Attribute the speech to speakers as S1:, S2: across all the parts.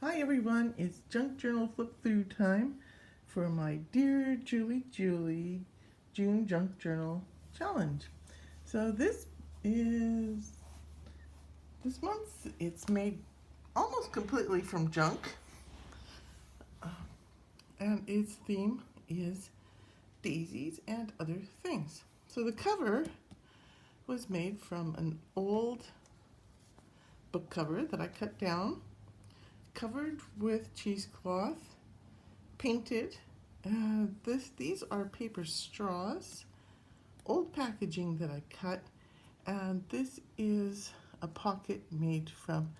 S1: Hi everyone, it's Junk Journal Flip Through time for my Dear Julie June Junk Journal Challenge. So this month it's made almost completely from junk, and its theme is daisies and other things. So the cover was made from an old book cover that I cut down, covered with cheesecloth, painted. These are paper straws, old packaging that I cut, and this is a pocket made from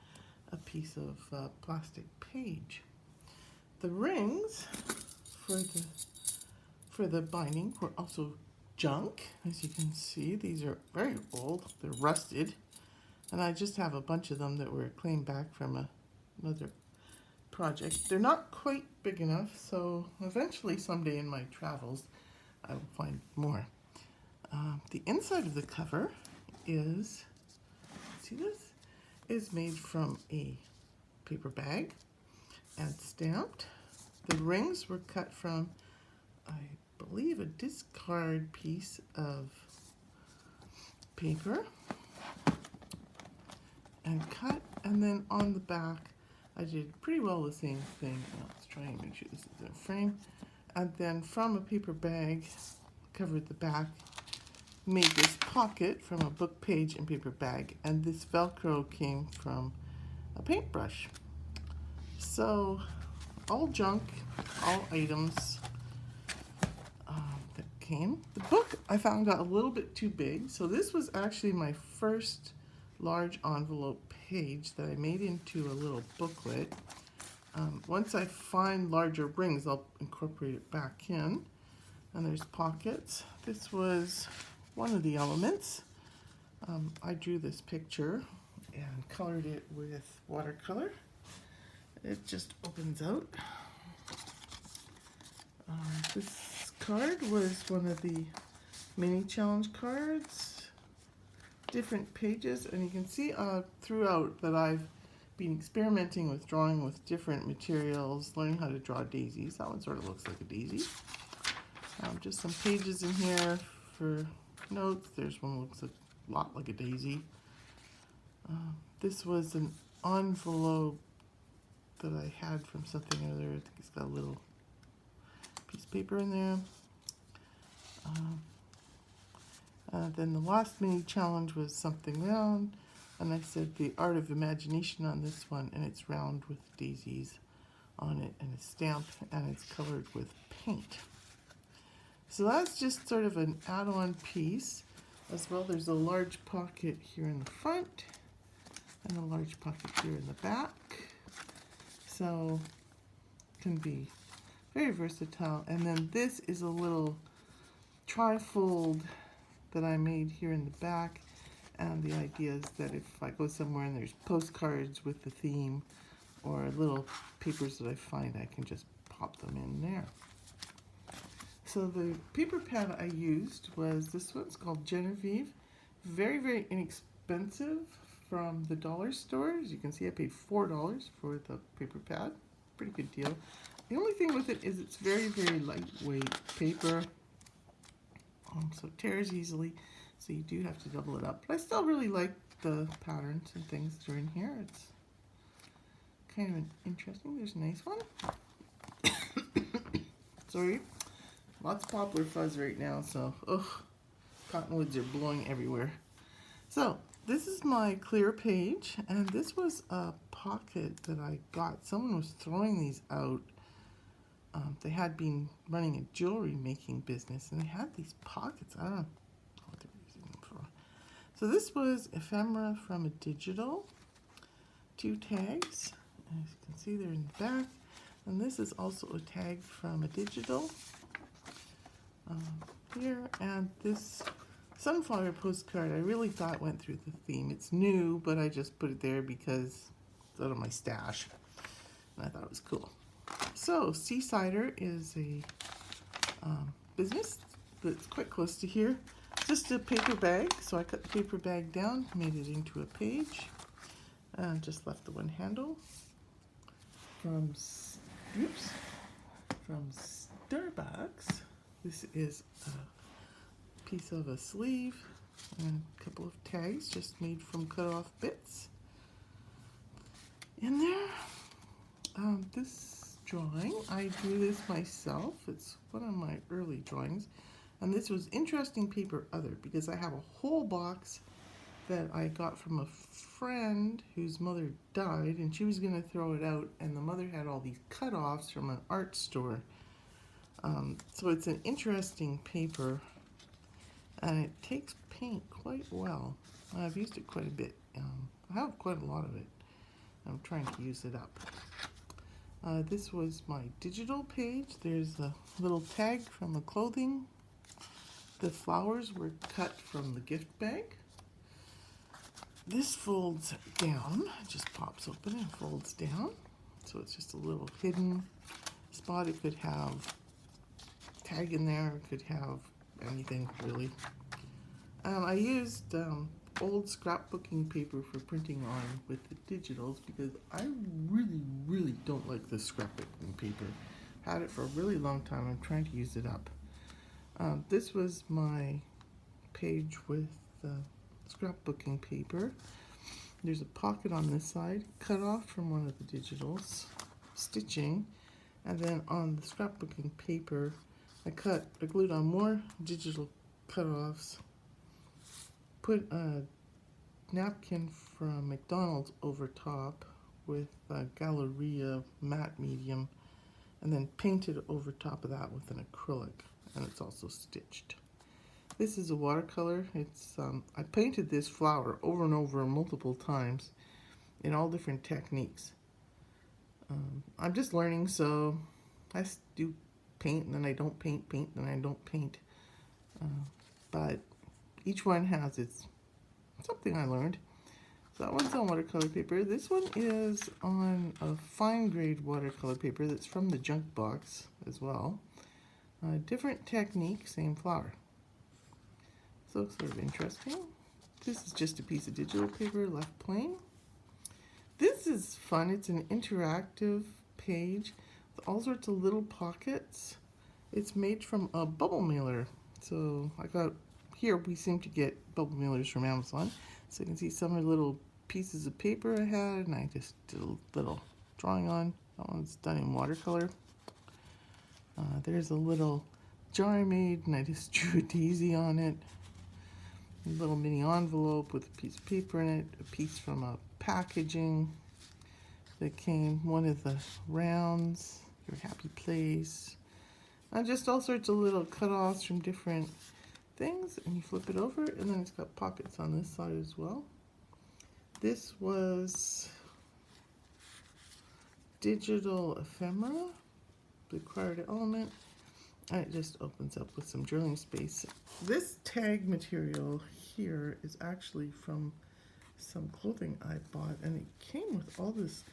S1: a piece of plastic page. The rings for the binding were also junk. As you can see, these are very old. They're rusted, and I just have a bunch of them that were claimed back from another project. They're not quite big enough, so eventually someday in my travels I will find more. The inside of the cover is, see this, is made from a paper bag and stamped. The rings were cut from, I believe, a discard piece of paper and cut, and then on the back I did pretty well the same thing. Let's try and make sure this is a frame. And then from a paper bag, covered the back, made this pocket from a book page and paper bag, and this Velcro came from a paintbrush. So all junk, all items that came. The book I found got a little bit too big, so this was actually my first large envelope page that I made into a little booklet. Once I find larger rings, I'll incorporate it back in. And there's pockets. This was one of the elements. I drew this picture and colored it with watercolor. It just opens out. This card was one of the mini challenge cards. Different pages, and you can see throughout that I've been experimenting with drawing with different materials, learning how to draw daisies. That one sort of looks like a daisy. Just some pages in here for notes. There's one that looks a lot like a daisy. This was an envelope that I had from something or other. I think it's got a little piece of paper in there. Then the last mini challenge was something round, and I said the art of imagination on this one, and it's round with daisies on it, and it's stamped, and it's colored with paint. So that's just sort of an add-on piece. As well, there's a large pocket here in the front and a large pocket here in the back. So can be very versatile. And then this is a little trifold that I made here in the back. And the idea is that if I go somewhere and there's postcards with the theme or little papers that I find, I can just pop them in there. So the paper pad I used was this one's called Genevieve. Very, very inexpensive from the dollar store. As you can see, I paid $4 for the paper pad. Pretty good deal. The only thing with it is it's very, very lightweight paper. So it tears easily. So you do have to double it up. But I still really like the patterns and things that are in here. It's kind of interesting. There's a nice one. Sorry. Lots of poplar fuzz right now, so cottonwoods are blowing everywhere. So this is my clear page, and this was a pocket that I got. Someone was throwing these out. They had been running a jewelry making business, and they had these pockets. I don't know what they were using them for. So this was ephemera from a digital. 2 tags. As you can see, they're in the back. And this is also a tag from a digital. Here, and this sunflower postcard I really thought went through the theme. It's new, but I just put it there because it's out of my stash, and I thought it was cool. So Seasider is a business that's quite close to here. Just a paper bag, so I cut the paper bag down, made it into a page, and just left the one handle. from, oops, from Starbucks. This is a piece of a sleeve and a couple of tags just made from cut off bits in there. This drawing, I drew this myself. It's one of my early drawings. And this was Interesting Paper Other because I have a whole box that I got from a friend whose mother died, and she was going to throw it out, and the mother had all these cut-offs from an art store. So it's an interesting paper, and it takes paint quite well. I've used it quite a bit. I have quite a lot of it. I'm trying to use it up. This was my digital page. There's a little tag from the clothing. The flowers were cut from the gift bag. This folds down. It just pops open and folds down. So it's just a little hidden spot. It could have tag in there. It could have anything, really. I used old scrapbooking paper for printing on with the digitals because I really don't like this scrapbooking paper. Had it for a really long time. I'm trying to use it up. This was my page with scrapbooking paper. There's a pocket on this side, cut off from one of the digitals, stitching, and then on the scrapbooking paper, I glued on more digital cut-offs, put a napkin from McDonald's over top with a Galleria matte medium, and then painted over top of that with an acrylic, and it's also stitched. This is a watercolor. It's I painted this flower over and over multiple times in all different techniques. I'm just learning, so I do paint and then I don't paint, paint and then I don't paint. But each one has its something I learned. So that one's on watercolor paper. This one is on a fine grade watercolor paper that's from the junk box as well. Different technique, same flower. So it's sort of interesting. This is just a piece of digital paper left plain. This is fun. It's an interactive page with all sorts of little pockets. It's made from a bubble mailer. So I got, here we seem to get bubble mailers from Amazon. So you can see some of the little pieces of paper I had, and I just did a little drawing on. That one's done in watercolor. There's a little jar I made, and I just drew a daisy on it. A little mini envelope with a piece of paper in it, a piece from a packaging that came, one of the rounds, your happy place, and just all sorts of little cut-offs from different things, and you flip it over, and then it's got pockets on this side as well. This was digital ephemera, the required element. And it just opens up with some drilling space. This tag material here is actually from some clothing I bought, and it came with all this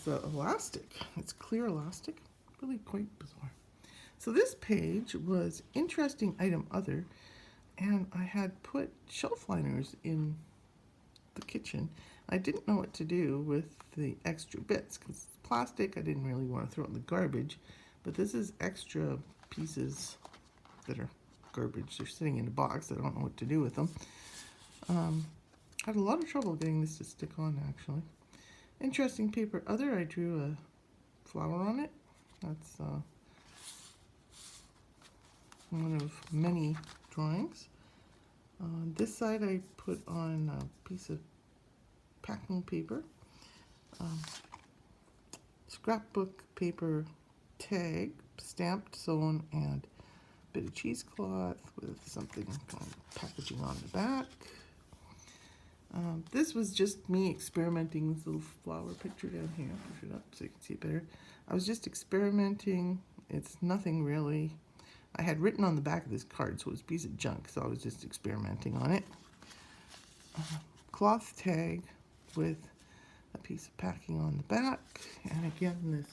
S1: elastic. It's clear elastic, really quite bizarre. So this page was Interesting Item Other, and I had put shelf liners in the kitchen. I didn't know what to do with the extra bits because it's plastic. I didn't really want to throw it in the garbage. But this is extra pieces that are garbage. They're sitting in a box. I don't know what to do with them. I had a lot of trouble getting this to stick on, actually. Interesting Paper Other, I drew a flower on it. That's one of many drawings. On this side, I put on a piece of packing paper. Scrapbook paper tag, stamped, sewn, and a bit of cheesecloth with something packaging on the back. This was just me experimenting. This little flower picture down here, push it up so you can see it better. I was just experimenting. It's nothing really. I had written on the back of this card, so it was a piece of junk, so I was just experimenting on it. Cloth tag with a piece of packing on the back, and again this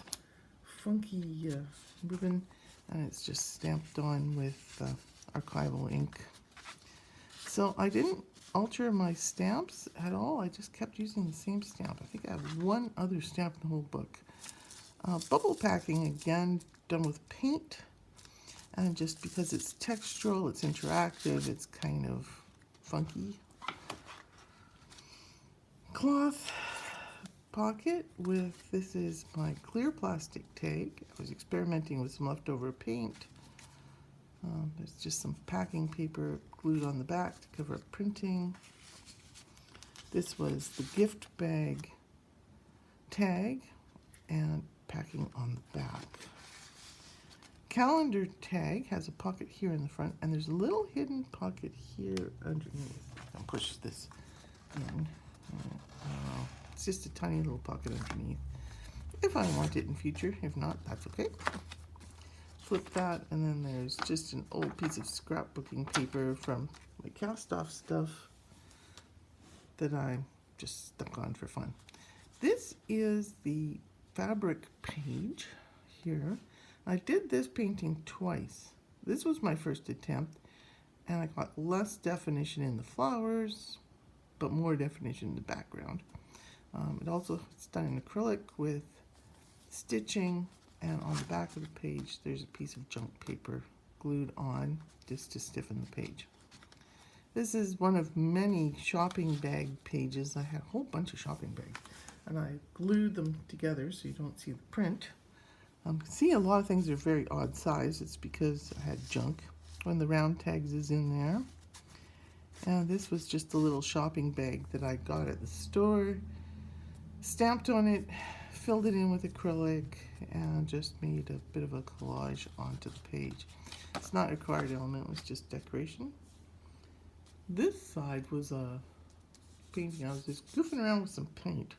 S1: funky ribbon, and it's just stamped on with archival ink. So I didn't alter my stamps at all. I just kept using the same stamp. I think I have one other stamp in the whole book. Bubble packing again, done with paint. And just because it's textural, it's interactive, it's kind of funky. Cloth pocket with, this is my clear plastic tag. I was experimenting with some leftover paint. There's just some packing paper glued on the back to cover up printing. This was the gift bag tag and packing on the back. Calendar tag has a pocket here in the front, and there's a little hidden pocket here underneath. I'll push this in. It's just a tiny little pocket underneath. If I want it in future, if not, that's okay. Flip that, and then there's just an old piece of scrapbooking paper from my cast-off stuff that I just stuck on for fun. This is the fabric page here. I did this painting twice. This was my first attempt, and I got less definition in the flowers, but more definition in the background. It's done in acrylic with stitching, and on the back of the page there's a piece of junk paper glued on just to stiffen the page. This is one of many shopping bag pages. I had a whole bunch of shopping bags, and I glued them together so you don't see the print. See, a lot of things are very odd size. It's because I had junk. One of the round tags is in there. And this was just a little shopping bag that I got at the store. Stamped on it, filled it in with acrylic, and just made a bit of a collage onto the page. It's not a required element, it was just decoration. This side was a painting. I was just goofing around with some paint.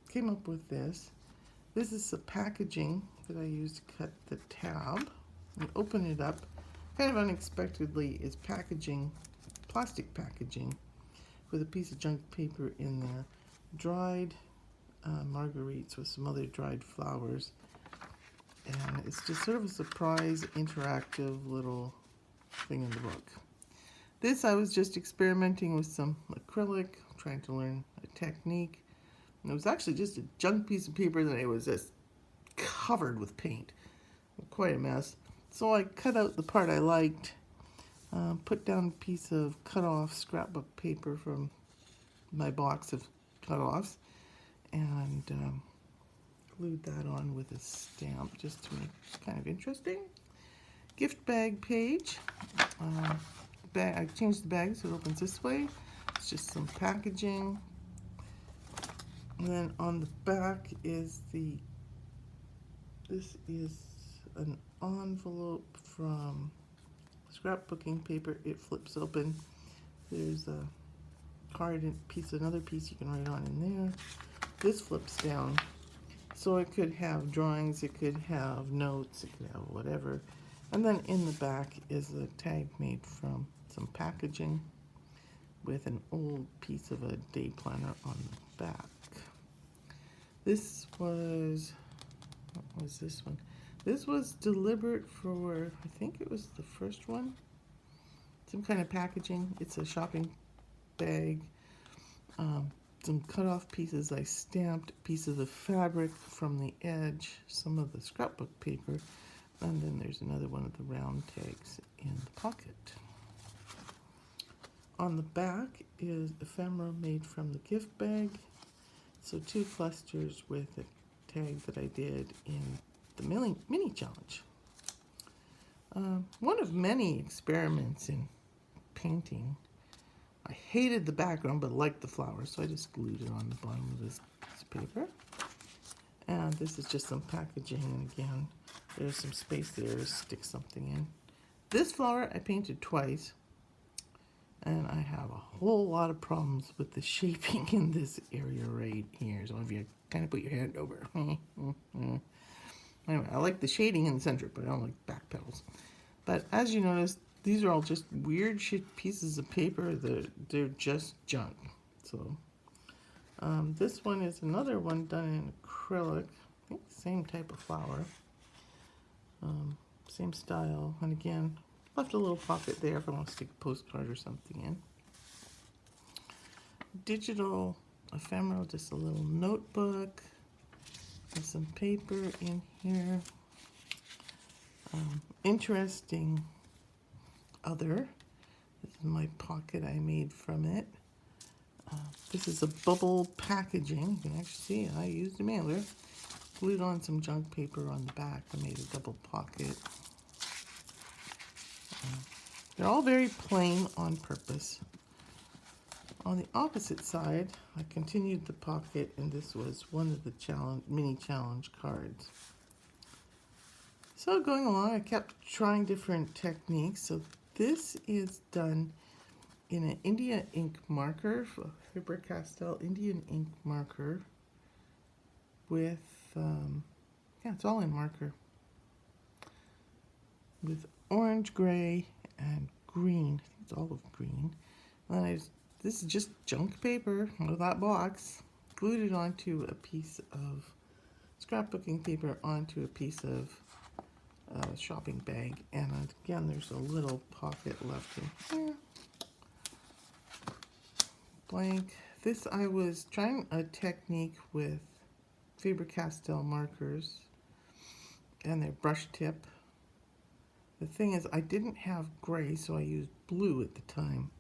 S1: Came up with this. This is the packaging that I used to cut the tab. You open it up, kind of unexpectedly, is packaging, plastic packaging, with a piece of junk paper in there. Dried marguerites with some other dried flowers. And it's just sort of a surprise, interactive little thing in the book. This, I was just experimenting with some acrylic, trying to learn a technique. And it was actually just a junk piece of paper that it was just covered with paint. Quite a mess. So I cut out the part I liked, put down a piece of cut off scrapbook paper from my box of cut-offs, and glued that on with a stamp just to make it kind of interesting. Gift bag page. I changed the bag so it opens this way. It's just some packaging. And then on the back is this is an envelope from scrapbooking paper. It flips open. There's a card and another piece you can write on in there. This flips down, so it could have drawings, it could have notes, it could have whatever. And then in the back is a tag made from some packaging with an old piece of a day planner on the back. This was, what was this one? This was deliberate for, I think it was the first one. Some kind of packaging. It's a shopping bag. Some cut off pieces I stamped, pieces of fabric from the edge, some of the scrapbook paper, and then there's another one of the round tags in the pocket. On the back is ephemera made from the gift bag. So 2 clusters with a tag that I did in the mini challenge. One of many experiments in painting. I hated the background but liked the flowers, so I just glued it on the bottom of this piece of paper. And this is just some packaging, and again, there's some space there to stick something in. This flower I painted twice, and I have a whole lot of problems with the shaping in this area right here. So if you kind of put your hand over. Anyway, I like the shading in the center, but I don't like back petals. But as you notice, these are all just weird shit pieces of paper that they're just junk. So this one is another one done in acrylic. I think same type of flower, same style, and again Left a little pocket there if I want to stick a postcard or something in. Digital ephemeral, just a little notebook. There's some paper in here. Interesting other. This is my pocket I made from it. This is a bubble packaging. You can actually see I used a mailer. Glued on some junk paper on the back. I made a double pocket. They're all very plain on purpose. On the opposite side, I continued the pocket, and this was one of the mini challenge cards. So going along, I kept trying different techniques. So this is done in an India ink marker, Faber-Castell Indian ink marker with, yeah, it's all in marker, with orange, gray, and green. I think it's olive green. And this is just junk paper out of that box, glued it onto a piece of scrapbooking paper onto a piece of shopping bag, and again there's a little pocket left in here. Blank. This, I was trying a technique with Faber-Castell markers and their brush tip. The thing is, I didn't have gray, so I used blue at the time.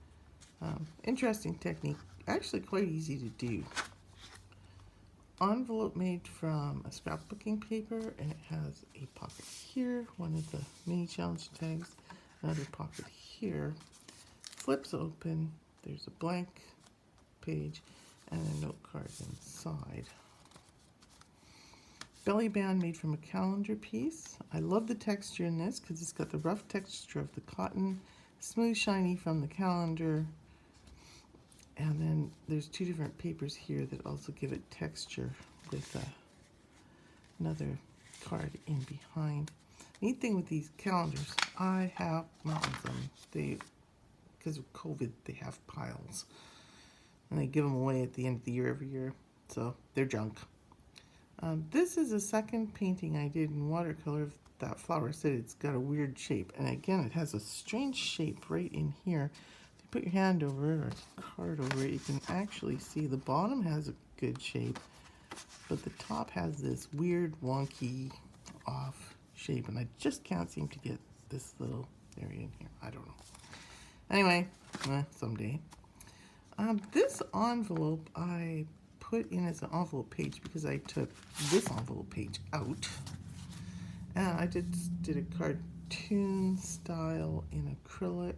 S1: Interesting technique, actually quite easy to do. Envelope made from a scrapbooking paper, and it has a pocket here, one of the mini challenge tags, another pocket here. Flips open, there's a blank page and a note card inside. Belly band made from a calendar piece. I love the texture in this because it's got the rough texture of the cotton, smooth shiny from the calendar, and then there's two different papers here that also give it texture with another card in behind. Neat thing with these calendars, I have mountains of them. Because of COVID, they have piles. And they give them away at the end of the year every year. So they're junk. This is a second painting I did in watercolor of that flower. I said it's got a weird shape. And again, it has a strange shape right in here. If you put your hand over it or a card over it, you can actually see the bottom has a good shape. But the top has this weird, wonky, off shape. And I just can't seem to get this little area in here. I don't know. Anyway, someday. This envelope I put in as an envelope page because I took this envelope page out. And I did a cartoon style in acrylic,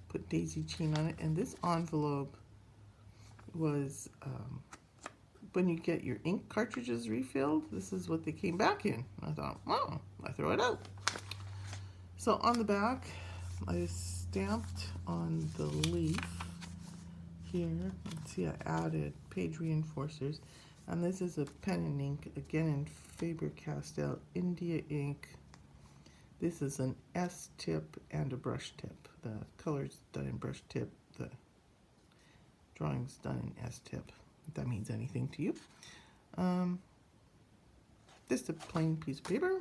S1: put daisy chain on it, and this envelope was, when you get your ink cartridges refilled, this is what they came back in. I thought, oh, I throw it out. So on the back, I stamped on the leaf here. You can see I added page reinforcers, and this is a pen and ink, again in Faber-Castell India ink. This is an S tip and a brush tip. The color's done in brush tip, the drawing's done in S tip, if that means anything to you. Just a plain piece of paper.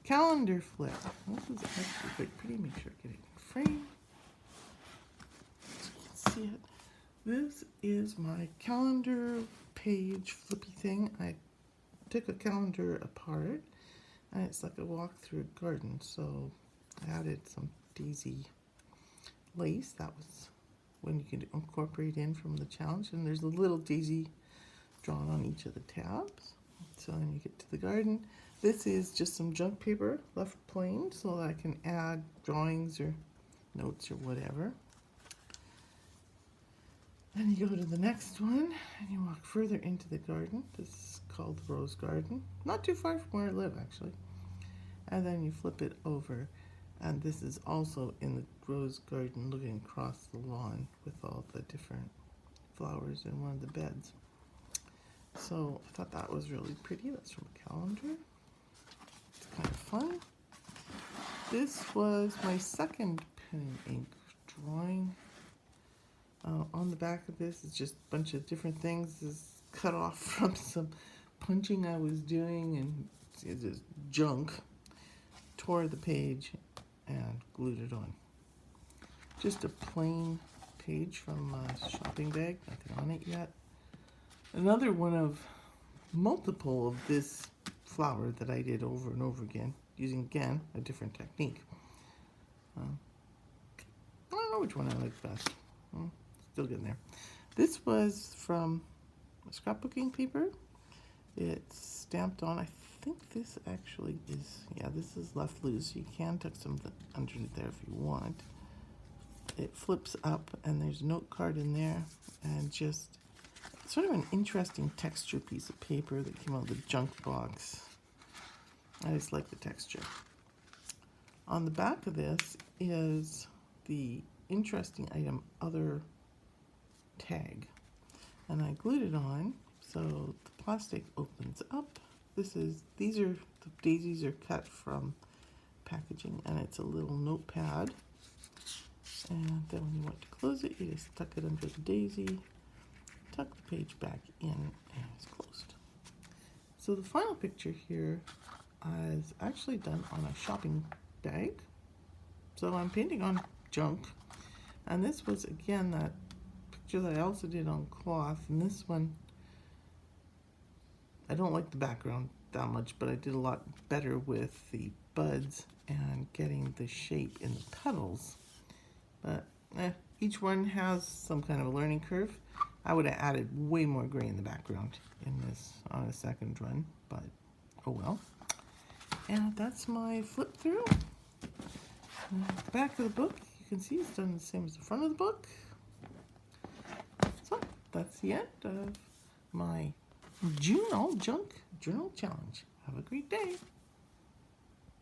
S1: Calendar flip. This is actually quite pretty. Make sure I get it in frame so you can see it. This is my calendar page flippy thing. I took a calendar apart, and it's like a walk through a garden. So I added some daisy lace. That was when you can incorporate in from the challenge. And there's a little daisy drawn on each of the tabs. So then you get to the garden. This is just some junk paper left plain so that I can add drawings or notes or whatever. Then you go to the next one and you walk further into the garden. This is called the Rose Garden. Not too far from where I live, actually. And then you flip it over, and this is also in the Rose Garden looking across the lawn with all the different flowers in one of the beds. So I thought that was really pretty. That's from a calendar. It's kind of fun. This was my second pen and ink drawing. On the back of this is just a bunch of different things. This is cut off from some punching I was doing, and it's just junk. Tore the page, and glued it on. Just a plain page from my shopping bag, nothing on it yet. Another one of multiple of this flower that I did over and over again, using again a different technique. I don't know which one I like best. Still getting there. This was from scrapbooking paper. It's stamped on. I think this actually is, yeah, this is left loose. You can tuck some underneath there if you want. It flips up and there's a note card in there, and just sort of an interesting texture piece of paper that came out of the junk box. I just like the texture. On the back of this is the interesting item other tag, and I glued it on so the plastic opens up. These are the daisies are cut from packaging, and it's a little notepad, and then when you want to close it, you just tuck it under the daisy, tuck the page back in, and it's closed. So the final picture here is actually done on a shopping bag. So I'm painting on junk, and this was again that picture that I also did on cloth, and this one I don't like the background that much, but I did a lot better with the buds and getting the shape in the petals. But each one has some kind of a learning curve. I would have added way more gray in the background in this on a second run, but oh well. And that's my flip through. The back of the book, you can see it's done the same as the front of the book. So that's the end of my June All Junk Journal Challenge. Have a great day.